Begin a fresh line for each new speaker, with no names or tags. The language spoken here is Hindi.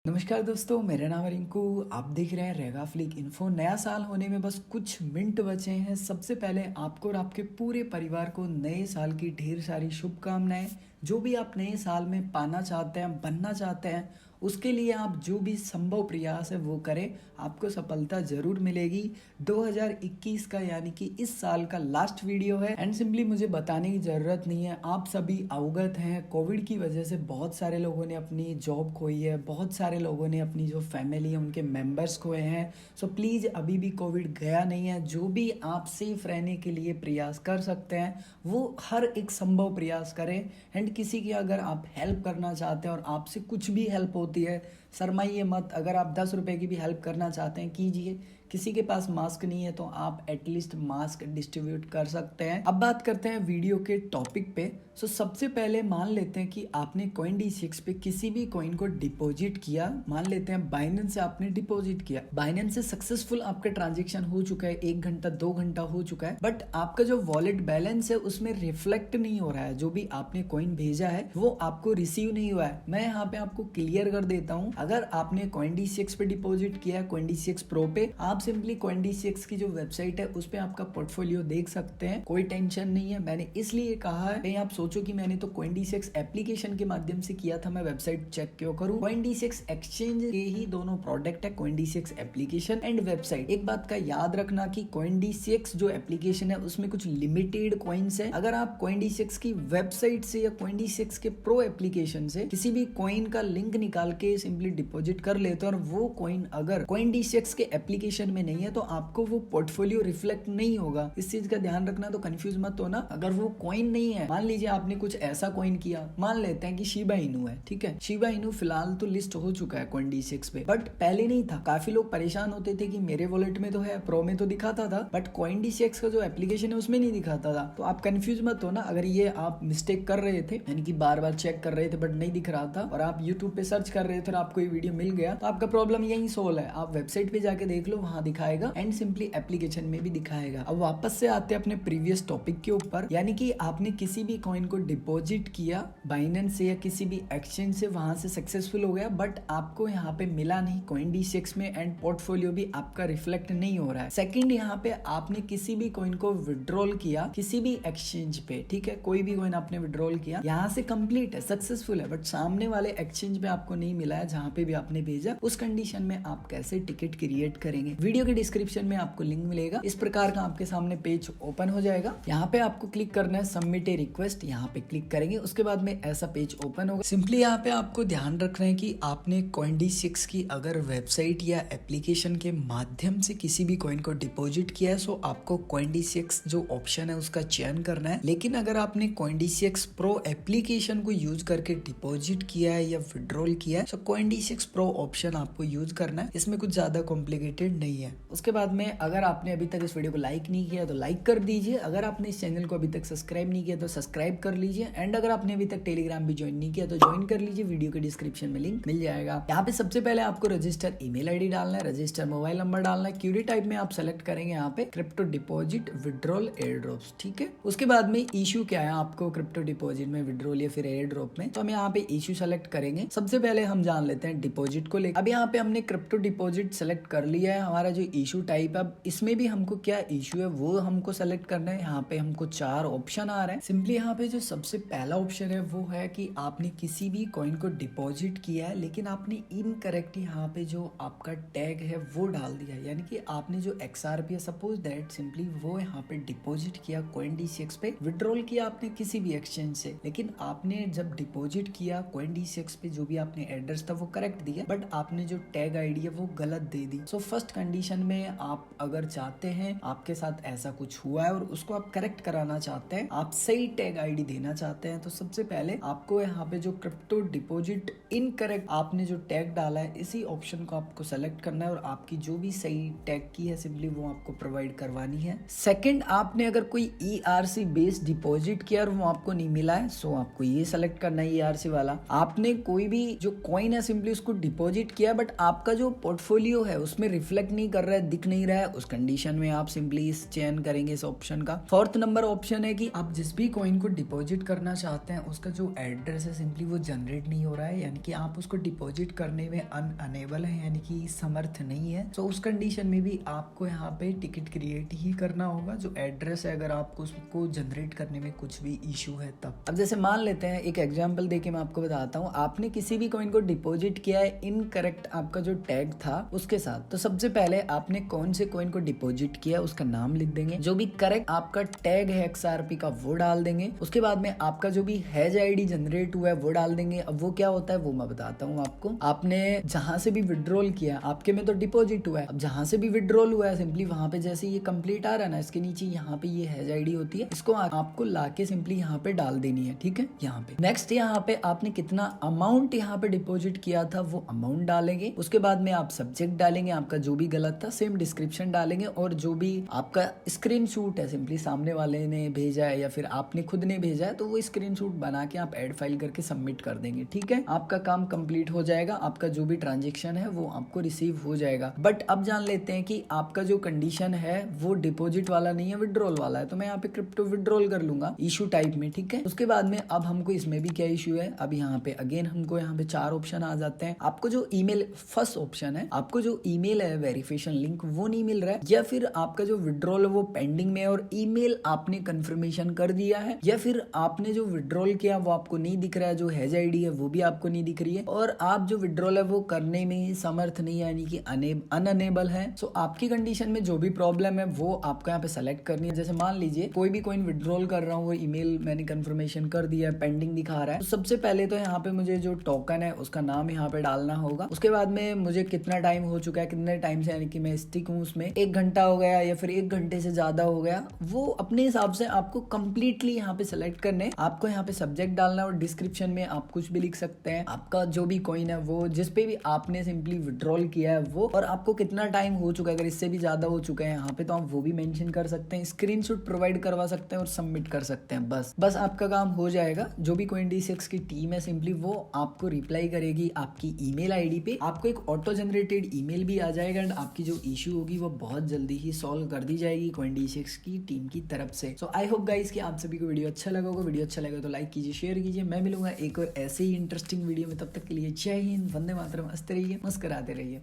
नमस्कार दोस्तों, मेरा नाम है रिंकू। आप देख रहे हैं रेगा फ्लिक इन्फो। नया साल होने में बस कुछ मिनट बचे हैं। सबसे पहले आपको और आपके पूरे परिवार को नए साल की ढेर सारी शुभकामनाएं। जो भी आप नए साल में पाना चाहते हैं, बनना चाहते हैं, उसके लिए आप जो भी संभव प्रयास है वो करें, आपको सफलता जरूर मिलेगी। 2021 का यानी कि इस साल का लास्ट वीडियो है एंड सिंपली मुझे बताने की ज़रूरत नहीं है, आप सभी अवगत हैं। कोविड की वजह से बहुत सारे लोगों ने अपनी जॉब खोई है, बहुत सारे लोगों ने अपनी जो फैमिली है उनके मेंबर्स खोए हैं। सो प्लीज़ अभी भी कोविड गया नहीं है। जो भी आप सेफ रहने के लिए प्रयास कर सकते हैं वो हर एक संभव प्रयास करें। एंड किसी की अगर आप हेल्प करना चाहते हैं और आपसे कुछ भी हेल्प होती है, शर्माइए मत। अगर आप 10 रुपए की भी हेल्प करना चाहते हैं कीजिए। किसी के पास मास्क नहीं है तो आप एटलीस्ट मास्क डिस्ट्रीब्यूट कर सकते हैं। अब बात करते हैं वीडियो के टॉपिक पे। सो सबसे पहले मान लेते हैं कि आपने CoinDCX पे किसी भी कॉइन को डिपॉजिट किया। मान लेते हैं बाइनेंस से आपने डिपॉजिट किया, बाइनेंस से सक्सेसफुल आपका ट्रांजेक्शन हो चुका है, 1 घंटा 2 घंटा हो चुका है, बट आपका जो वॉलेट बैलेंस है उसमें रिफ्लेक्ट नहीं हो रहा है। जो भी आपने कॉइन भेजा है वो आपको रिसीव नहीं हुआ है। मैं यहाँ पे आपको क्लियर कर देता हूँ, अगर आपने CoinDCX पे डिपॉजिट किया है, CoinDCX प्रो पे, आप सिंपली CoinDCX की जो वेबसाइट है उस पे आपका पोर्टफोलियो देख सकते हैं। कोई टेंशन नहीं है। मैंने इसलिए कहा है, कहीं आप सोचो कि मैंने तो CoinDCX एप्लीकेशन के माध्यम से किया था, मैं वेबसाइट चेक क्यों करूं। CoinDCX एक्सचेंज के ही दोनों प्रोडक्ट है, CoinDCX एप्लीकेशन एंड वेबसाइट। एक बात का याद रखना कि CoinDCX जो एप्लीकेशन है उसमें कुछ लिमिटेड कॉइन्स है। अगर आप CoinDCX की वेबसाइट से या CoinDCX के प्रो एप्लीकेशन से किसी भी कॉइन का लिंक निकाल के सिंपली डिपॉजिट कर लेते हो और वो कॉइन अगर CoinDCX के एप्लीकेशन में नहीं है तो आपको वो पोर्टफोलियो रिफ्लेक्ट नहीं होगा। इस चीज का ध्यान रखना। तो कंफ्यूज मत होना। अगर वो कॉइन नहीं है, मान लीजिए आपने कुछ ऐसा कॉइन किया, मान लेते हैं कि शिबा इनू है, ठीक है। शिबा इनू फिलहाल तो लिस्ट हो चुका है CoinDCX पे, बट पहले नहीं था। काफी लोग परेशान होते थे कि मेरे वॉलेट में तो है, प्रो में तो दिखाता था, बट CoinDCX का जो एप्लीकेशन है उसमें नहीं दिखाता था। तो आप कंफ्यूज मत होना। अगर ये आप मिस्टेक कर रहे थे, यानी कि बार बार चेक कर रहे थे बट नहीं दिख रहा था, और आप यूट्यूब पे सर्च कर रहे थे और आपको ये वीडियो मिल गया, तो आपका प्रॉब्लम यही सोल्व है। आप वेबसाइट पे जाके देख लो, वहां दिखाएगा एंड सिंपली एप्लीकेशन में भी दिखाएगा। अब वापस से आते हैं अपने प्रीवियस टॉपिक के ऊपर, यानी कि आपने किसी भी कॉइन को डिपॉजिट किया बाइनेंस से या किसी भी एक्सचेंज से, वहां से सक्सेसफुल हो गया, बट आपको यहाँ पे मिला नहीं CoinDCX में एंड पोर्टफोलियो भी आपका रिफ्लेक्ट नहीं हो रहा है। सेकंड, यहाँ पे आपने किसी भी कॉइन को विड्रॉल किया किसी भी एक्सचेंज पे, ठीक है, कोई भी कॉइन आपने विड्रॉल किया, यहाँ से कंप्लीट है, सक्सेसफुल है, बट सामने वाले एक्सचेंज पे आपको नहीं मिला है जहाँ पे भी आपने भेजा। उस कंडीशन में आप कैसे टिकट क्रिएट करेंगे, वीडियो के डिस्क्रिप्शन में आपको लिंक मिलेगा। इस प्रकार का आपके सामने पेज ओपन हो जाएगा। यहाँ पे आपको क्लिक करना है सबमिट ए रिक्वेस्ट, यहाँ पे क्लिक करेंगे, उसके बाद में ऐसा पेज ओपन होगा। सिंपली यहाँ पे आपको ध्यान रखना है कि आपने CoinDCX की अगर वेबसाइट या एप्लीकेशन के माध्यम से किसी भी कॉइन को डिपॉजिट किया है, सो आपको CoinDCX जो ऑप्शन है उसका चयन करना है। लेकिन अगर आपने CoinDCX प्रो एप्लीकेशन को यूज करके डिपॉजिट किया है या विड्रॉल किया है, सो CoinDCX प्रो ऑप्शन आपको यूज करना है। इसमें कुछ ज्यादा कॉम्प्लिकेटेड नहीं है। उसके बाद में अगर आपने अभी तक इस वीडियो को लाइक नहीं किया तो लाइक कर दीजिए। अगर आपने इस चैनल को अभी तक सब्सक्राइब नहीं किया तो सब्सक्राइब कर लीजिए। एंड अगर आपने अभी तक टेलीग्राम भी ज्वाइन नहीं किया तो ज्वाइन कर लीजिए, वीडियो के डिस्क्रिप्शन में लिंक मिल जाएगा। यहाँ पे सबसे पहले आपको रजिस्टर ईमेल आईडी डालना है, रजिस्टर मोबाइल नंबर डालना है। क्यूरी टाइप में आप सेलेक्ट करेंगे यहाँ पे crypto deposit withdrawal air drops, ठीक है। उसके बाद में इशू क्या है आपको क्रिप्टो डिपॉजिट में, विड्रॉल या फिर एयर ड्रॉप में, तो हम यहाँ पे इशू सेलेक्ट करेंगे। सबसे पहले हम जान लेते हैं डिपॉजिट को लेकर। अब यहाँ पे हमने क्रिप्टो डिपॉजिट सेलेक्ट कर लिया है। हमारा जो इशू टाइप, अब इसमें भी हमको क्या इशू है वो हमको सेलेक्ट करना है। यहाँ पे हमको 4 ऑप्शन आ रहे हैं। सिंपली यहाँ पे जो सबसे पहला ऑप्शन है वो है कि आपने किसी भी कॉइन को डिपॉजिट किया है लेकिन आपने इनकरेक्ट यहाँ पे जो आपका टैग है वो डाल दिया है, यानी कि आपने जो XRP सपोज दैट सिंपली वो यहाँ पे डिपॉजिट किया CoinDCX पे, विड्रॉल किया आपने किसी भी एक्सचेंज से, लेकिन आपने जब डिपॉजिट किया CoinDCX पे जो भी आपने एड्रेस था वो करेक्ट दिया, बट आपने जो टैग आईडी है वो गलत दे दी। सो फर्स्ट कंडीशन में आप अगर चाहते हैं, आपके साथ ऐसा कुछ हुआ है और उसको आप करेक्ट कराना चाहते हैं, आप सही टैग आईडी देना चाहते हैं, तो सबसे पहले आपको यहाँ पे जो क्रिप्टो डिपॉजिट इनकरेक्ट आपने जो टैग डाला है, इसी ऑप्शन को आपको सेलेक्ट करना है और आपकी जो भी सही टैग की है सिंपली वो आपको प्रोवाइड करवानी है। सेकंड, आपने अगर कोई ERC बेस्ड डिपॉजिट किया और वो आपको नहीं मिला है, सो आपको ये सेलेक्ट करना है ERC वाला। आपने कोई भी जो कॉइन है सिंपली उसको डिपॉजिट किया बट आपका जो पोर्टफोलियो है उसमें रिफ्लेक्ट नहीं नहीं कर रहा है, दिख नहीं रहा है, उस कंडीशन में आप सिंपली इस चयन करेंगे इस ऑप्शन का। फोर्थ नंबर ऑप्शन है कि आप जिस भी कॉइन को डिपॉजिट करना चाहते हैं उसका जो एड्रेस है सिंपली वो जनरेट नहीं हो रहा है, यानी कि आप उसको डिपॉजिट करने में अनएबल है, यानी कि समर्थ नहीं है। तो उस कंडीशन में भी आपको यहाँ पे टिकट क्रिएट ही करना होगा जो एड्रेस है, अगर आपको उसको जनरेट करने में कुछ भी इशू है तब। अब जैसे मान लेते हैं, एक एग्जांपल देके मैं आपको बताता हूँ, आपने किसी भी कॉइन को डिपॉजिट किया है इनकरेक्ट आपका जो टैग था उसके साथ। तो सबसे पहले आपने कौन से कॉइन को डिपॉजिट किया उसका नाम लिख देंगे, जो भी करेक्ट आपका टैग है XRP का वो डाल देंगे। उसके बाद में आपका जो भी हैज आईडी जनरेट हुआ है वो डाल देंगे। अब वो क्या होता है वो मैं बताता हूँ आपको। आपने जहां से भी विड्रॉल किया, आपके में तो डिपॉजिट हुआ है, अब जहां से भी विड्रॉल हुआ है सिंपली वहां पे जैसे ये कंप्लीट आ रहा है ना, इसके नीचे यहाँ पे ये हैज आईडी होती है, इसको आपको लाके सिंपली यहाँ पे डाल देनी है, ठीक है। यहाँ पे नेक्स्ट यहाँ पे आपने कितना अमाउंट यहाँ पे डिपॉजिट किया था वो अमाउंट डालेंगे। उसके बाद में आप सब्जेक्ट डालेंगे, आपका जो भी गलत था सेम डिस्क्रिप्शन डालेंगे, और जो भी आपका स्क्रीनशॉट है सिंपली सामने वाले ने भेजा है या फिर आपने खुद ने भेजा है तो वो स्क्रीनशॉट बना के आप ऐड फाइल करके सबमिट कर देंगे, ठीक है। आपका काम कंप्लीट हो जाएगा, आपका जो भी ट्रांजेक्शन है वो आपको रिसीव हो जाएगा। बट अब जान लेते हैं कि आपका जो कंडीशन है वो डिपॉजिट वाला नहीं है, विड्रॉल वाला है। तो मैं यहाँ पे क्रिप्टो विड्रॉल कर लूंगा इशू टाइप में, ठीक है। उसके बाद में अब हमको इसमें भी क्या इशू है, अब यहाँ पे अगेन हमको यहाँ पे 4 ऑप्शन आ जाते हैं। आपको जो ईमेल फर्स्ट ऑप्शन है, आपको जो ईमेल है वेरिफिकेशन लिंक वो नहीं मिल रहा है, या फिर आपका जो विड्रॉल है वो पेंडिंग में और ईमेल आपने कंफर्मेशन कर दिया है, या फिर आपने जो विड्रॉल किया वो आपको नहीं दिख रहा है, जो हैज आईडी है वो भी आपको नहीं दिख रही है, और आप जो विड्रॉल है वो करने में समर्थ नहीं है, यानी कि अनअनेबल है। सो आपकी कंडीशन में जो भी प्रॉब्लम है वो आपको यहाँ पे सेलेक्ट करनी है। जैसे मान लीजिए कोई भी कॉइन विड्रॉल कर रहा हूँ, वो ईमेल मैंने कंफर्मेशन कर दिया है, पेंडिंग दिखा रहा है, तो सबसे पहले तो यहाँ पे मुझे जो टोकन है उसका नाम यहाँ पे डालना होगा। उसके बाद में मुझे कितना टाइम हो चुका है, कितने टाइम से यानी कि मैं स्टिक हूँ उसमें, 1 घंटा हो गया या फिर 1 घंटे से ज्यादा हो गया, वो अपने हिसाब से आपको कंप्लीटली यहाँ पे सेलेक्ट करने। आपको यहाँ पे सब्जेक्ट डालना और डिस्क्रिप्शन में आप कुछ भी लिख सकते हैं, आपका जो भी कॉइन है वो जिस पे भी आपने सिंपली विड्रॉल किया है वो, और आपको कितना टाइम हो चुका है, अगर इससे भी ज्यादा हो चुका है यहाँ पे तो आप वो भी मेंशन कर सकते हैं, स्क्रीनशॉट प्रोवाइड करवा सकते हैं और सबमिट कर सकते हैं। बस आपका काम हो जाएगा। जो भी CoinDCX की टीम है सिंपली वो आपको रिप्लाई करेगी आपकी ईमेल आईडी पे, आपको एक ऑटो जनरेटेड ईमेल भी आ जाएगा, एंड आपकी जो इशू होगी वो बहुत जल्दी ही सॉल्व कर दी जाएगी CoinDCX की टीम की तरफ से। सो आई होप गाइस कि आप सभी को वीडियो अच्छा लगा होगा। वीडियो अच्छा लगा तो लाइक कीजिए, शेयर कीजिए। मैं मिलूंगा एक और ऐसे ही इंटरेस्टिंग वीडियो में, तब तक के लिए जय हिंद, वंदे मातरम, हंसते रहिए, मुस्कुराते रहिए।